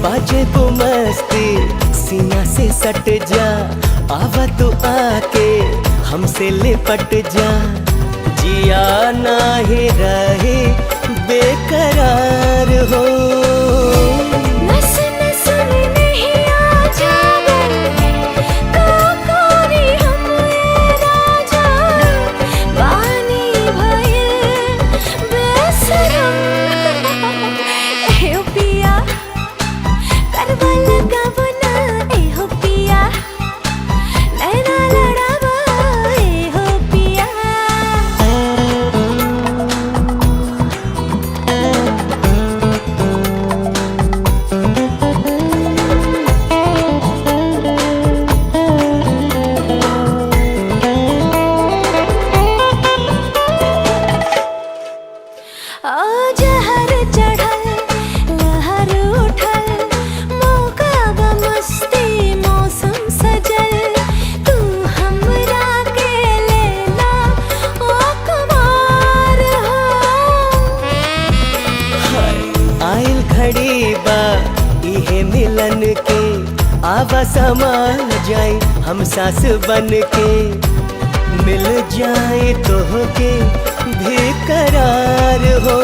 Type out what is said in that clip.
बाजे को मस्ती सीना से सट जा, आवा तो आके हमसे लिपट जा। जिया ना ही रहे बेकरार हो, नस नस में नहीं आ जावे काकोरी हम राजा, बानी भइल बेसरम। एहो पिया करवा लगावो ना, एहो पिया नैना लड़ावो, एहो पिया। जहर चढ़ल लहर उठल, मौका ब मस्ती मौसम सजल, तू हमरा के लेला ओ कुमार हो। आइल घड़ी बा इहे मिलन के, आवा समा जाए हम सास बन के, मिल जाए तो के भी करार हो।